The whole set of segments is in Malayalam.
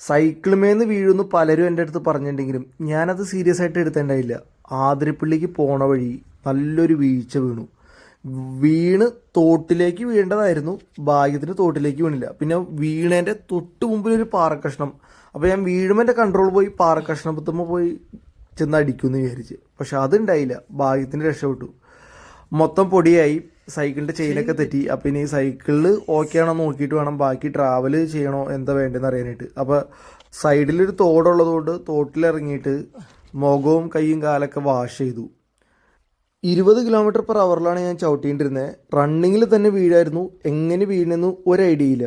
സൈക്കിളുമേന്ന് വീഴുന്നു പലരും എൻ്റെ അടുത്ത് പറഞ്ഞിട്ടുണ്ടെങ്കിലും ഞാനത് സീരിയസ് ആയിട്ട് എടുത്തേണ്ടായില്ല. ആതിരപ്പള്ളിക്ക് പോണ വഴി നല്ലൊരു വീഴ്ച വീണു. വീണ് തോട്ടിലേക്ക് വീഴേണ്ടതായിരുന്നു. ഭാഗ്യത്തിന് തോട്ടിലേക്ക് വീണില്ല. പിന്നെ വീണേൻ്റെ തൊട്ട് മുമ്പിലൊരു പാറക്കഷ്ണം. അപ്പോൾ ഞാൻ വീഴുമ്പോൾ എൻ്റെ കൺട്രോൾ പോയി പാറക്കഷ്ണത്തുമ്പോൾ പോയി ചെന്ന് അടിക്കുമെന്ന് വിചാരിച്ച്. പക്ഷെ അതുണ്ടായില്ല. ഭാഗ്യത്തിന് രക്ഷപ്പെട്ടു. മൊത്തം പൊടിയായി. സൈക്കിളിൻ്റെ ചെയിനൊക്കെ തെറ്റി. അപ്പം ഇനി സൈക്കിളിൽ ഓക്കെ ആണോ നോക്കിയിട്ട് വേണം ബാക്കി ട്രാവൽ ചെയ്യണോ എന്താ വേണ്ടതെന്ന് അറിയാനായിട്ട്. അപ്പോൾ സൈഡിലൊരു തോടുള്ളതുകൊണ്ട് തോട്ടിലിറങ്ങിയിട്ട് മുഖവും കൈയും കാലൊക്കെ വാഷ് ചെയ്തു. 20 km/h ഞാൻ ചവിട്ടിയിട്ടിരുന്നത്. റണ്ണിങ്ങിൽ തന്നെ വീഴായിരുന്നു. എങ്ങനെ വീണെന്ന് ഒരു ഐഡിയ ഇല്ല.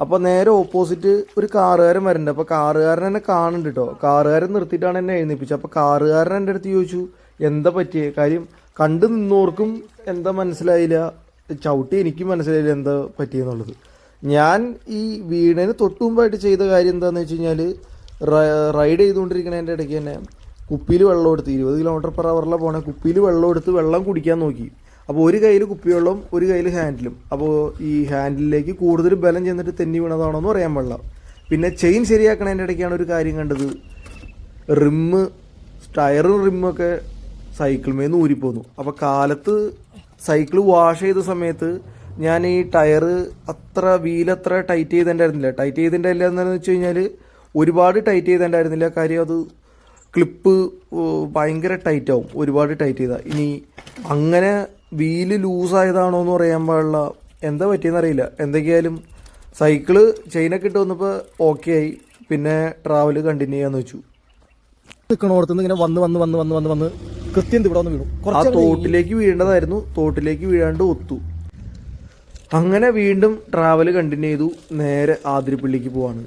അപ്പോൾ നേരെ ഓപ്പോസിറ്റ് ഒരു കാറുകാരൻ വരുന്നുണ്ട്. അപ്പോൾ കാറുകാരൻ എന്നെ കാണുന്നുണ്ട് കേട്ടോ. കാറുകാരൻ നിർത്തിയിട്ടാണ് എന്നെ എഴുന്നേൽപ്പിച്ചത്. അപ്പോൾ കാറുകാരൻ എൻ്റെ അടുത്ത് ചോദിച്ചു എന്താ പറ്റിയ കാര്യം. കണ്ടു നിന്നോർക്കും എന്താ മനസ്സിലായില്ല, ചവിട്ടി എനിക്കും മനസ്സിലായില്ല എന്താ പറ്റിയെന്നുള്ളത്. ഞാൻ ഈ വീടിന് തൊട്ട് മുമ്പായിട്ട് ചെയ്ത കാര്യം എന്താണെന്ന് വെച്ച് കഴിഞ്ഞാൽ റൈഡ് ചെയ്തുകൊണ്ടിരിക്കുന്നതിൻ്റെ ഇടയ്ക്ക് തന്നെ കുപ്പിയിൽ വെള്ളം എടുത്ത് 20 km/h പോണേ കുപ്പിയിൽ വെള്ളം എടുത്ത് വെള്ളം കുടിക്കാൻ നോക്കി. അപ്പോൾ ഒരു കയ്യിൽ കുപ്പിവെള്ളം ഒരു കയ്യിൽ ഹാൻഡിലും. അപ്പോൾ ഈ ഹാൻഡിലേക്ക് കൂടുതൽ ബലം ചെന്നിട്ട് തെന്നി വീണതാണോ എന്ന് അറിയാൻ പാടില്ല. പിന്നെ ചെയിൻ ശരിയാക്കണതിൻ്റെ ഇടയ്ക്കാണ് ഒരു കാര്യം കണ്ടത്. ടയറും റിമ്മൊക്കെ സൈക്കിളിന്മേന്ന് ഊരിപ്പോന്നു. അപ്പോൾ കാലത്ത് സൈക്കിൾ വാഷ് ചെയ്ത സമയത്ത് ഞാൻ ഈ ടയർ വീലത്ര ടൈറ്റ് ചെയ്തിട്ടുണ്ടായിരുന്നില്ല. ടൈറ്റ് ചെയ്തിട്ടുണ്ടായില്ല എന്താണെന്ന് വെച്ച് കഴിഞ്ഞാൽ ഒരുപാട് ടൈറ്റ് ചെയ്തിട്ടുണ്ടായിരുന്നില്ല. കാര്യം അത് ക്ലിപ്പ് ഭയങ്കര ടൈറ്റ് ആവും ഒരുപാട് ടൈറ്റ് ചെയ്താൽ. ഇനി അങ്ങനെ വീല് ലൂസായതാണോ എന്ന് പറയാൻ പാടില്ല. എന്താ പറ്റിയെന്ന് അറിയില്ല. എന്തൊക്കെയായാലും സൈക്കിള് ചെയിനൊക്കെ ഇട്ട് വന്നപ്പോൾ ഓക്കെ ആയി. പിന്നെ ട്രാവൽ കണ്ടിന്യൂ ചെയ്യാന്ന് വെച്ചു. നിൽക്കണോടത്തുനിന്ന് ഇങ്ങനെ വന്ന് വന്ന് വന്ന് വന്ന് വന്ന് വന്ന് കൃത്യം ഇവിടെ വന്ന് വീണു. ആ തോട്ടിലേക്ക് വീഴേണ്ടതായിരുന്നു. തോട്ടിലേക്ക് വീഴാണ്ട് ഒത്തു. അങ്ങനെ വീണ്ടും ട്രാവൽ കണ്ടിന്യൂ ചെയ്തു. നേരെ ആതിരപ്പള്ളിക്ക് പോവാണ്.